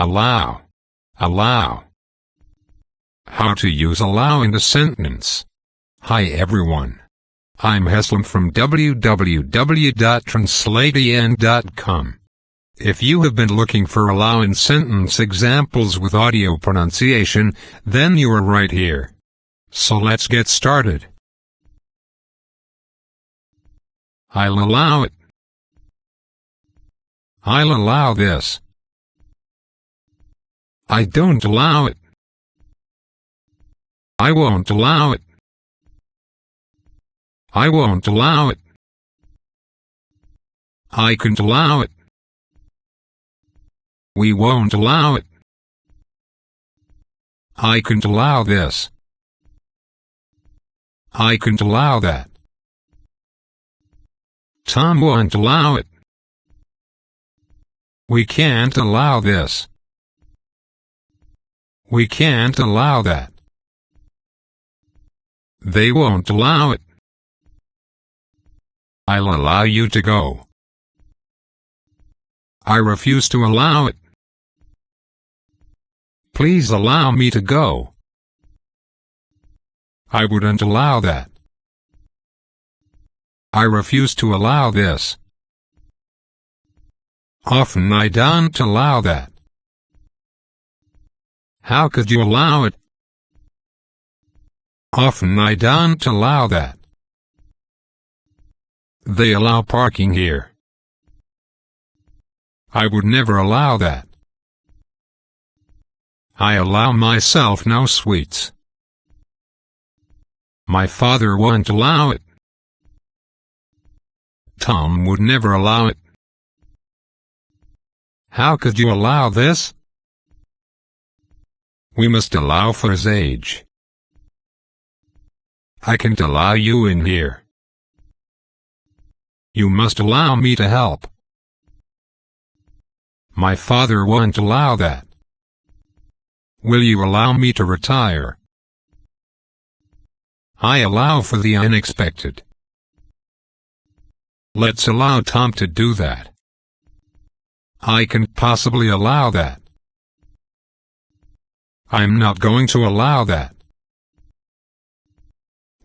Allow. Allow. How to use allow in a sentence. Hi everyone. I'm Heslam from www.translatein.com. If you have been looking for allow in sentence examples with audio pronunciation, then you are right here. So let's get started. I'll allow it. I'll allow this. I don't allow it. I won't allow it. I won't allow it. I can't allow it. We won't allow it. I can't allow this. I can't allow that. Tom won't allow it. We can't allow this. We can't allow that. They won't allow it. I'll allow you to go. I refuse to allow it. Please allow me to go. I wouldn't allow that. I refuse to allow this. Often I don't allow that. How could you allow it? Often I don't allow that. They allow parking here. I would never allow that. I allow myself no sweets. My father won't allow it. Tom would never allow it. How could you allow this? We must allow for his age. I can't allow you in here. You must allow me to help. My father won't allow that. Will you allow me to retire? I allow for the unexpected. Let's allow Tom to do that. I can't possibly allow that. I'm not going to allow that.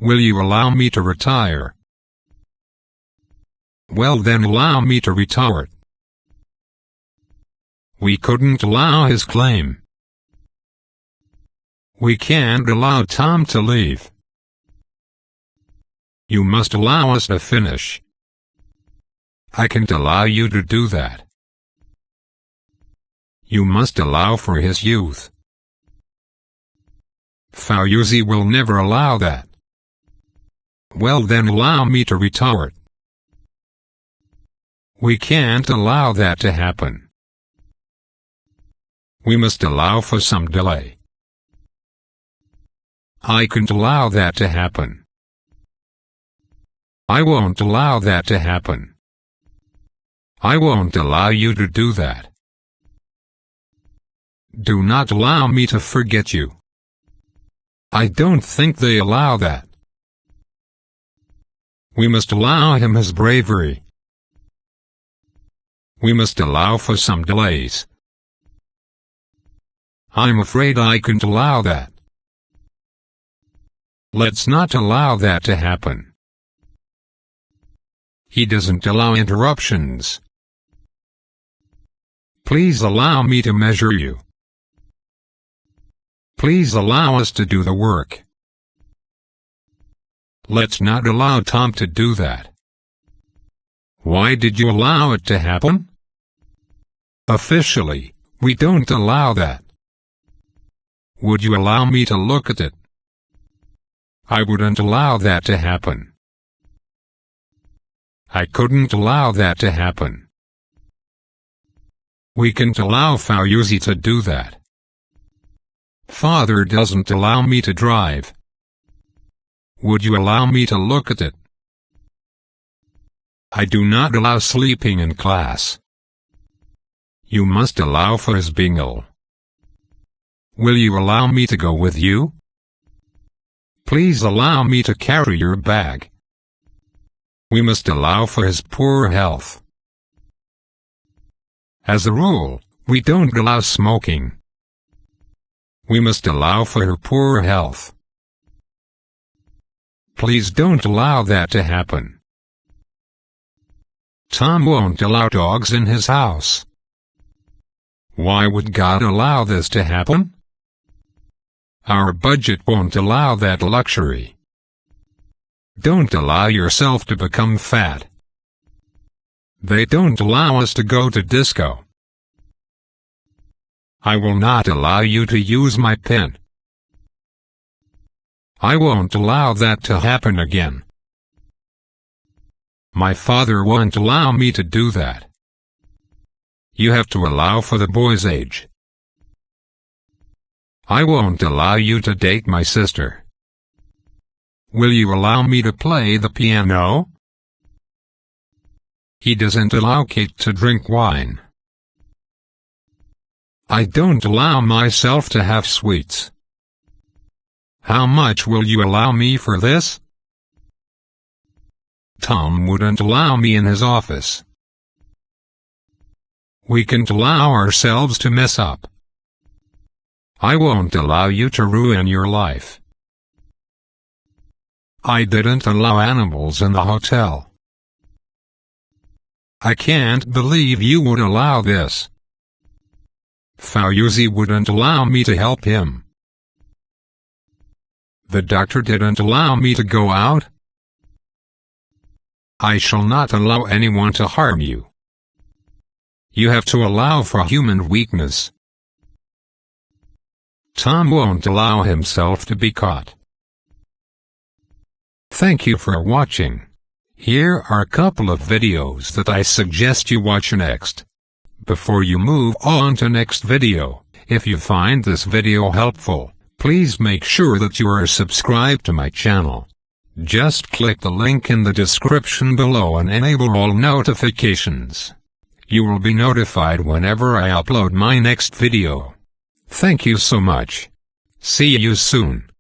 Will you allow me to retire? Well then allow me to retire. We couldn't allow his claim. We can't allow Tom to leave. You must allow us to finish. I can't allow you to do that. You must allow for his youth. Fauzi will never allow that. Well then allow me to retire. We can't allow that to happen. We must allow for some delay. I can't allow that to happen. I won't allow that to happen. I won't allow you to do that. Do not allow me to forget you. I don't think they allow that. We must allow him his bravery. We must allow for some delays. I'm afraid I can't allow that. Let's not allow that to happen. He doesn't allow interruptions. Please allow me to measure you. Please allow us to do the work. Let's not allow Tom to do that. Why did you allow it to happen? Officially, we don't allow that. Would you allow me to look at it? I wouldn't allow that to happen. I couldn't allow that to happen. We can't allow Fauzi to do that. Father doesn't allow me to drive. Would you allow me to look at it? I do not allow sleeping in class. You must allow for his being ill. Will you allow me to go with you? Please allow me to carry your bag. We must allow for his poor health. As a rule, We don't allow smoking. We must allow for her poor health. Please don't allow that to happen. Tom won't allow dogs in his house. Why would God allow this to happen? Our budget won't allow that luxury. Don't allow yourself to become fat. They don't allow us to go to disco. I will not allow you to use my pen. I won't allow that to happen again. My father won't allow me to do that. You have to allow for the boy's age. I won't allow you to date my sister. Will you allow me to play the piano? He doesn't allow Kate to drink wine. I don't allow myself to have sweets. How much will you allow me for this? Tom wouldn't allow me in his office. We can't allow ourselves to mess up. I won't allow you to ruin your life. I didn't allow animals in the hotel. I can't believe you would allow this. Fauzi wouldn't allow me to help him. The doctor didn't allow me to go out. I shall not allow anyone to harm you. You have to allow for human weakness. Tom won't allow himself to be caught. Thank you for watching. Here are a couple of videos that I suggest you watch next. Before you move on to next video, if you find this video helpful, please make sure that you are subscribed to my channel. Just click the link in the description below and enable all notifications. You will be notified whenever I upload my next video. Thank you so much. See you soon.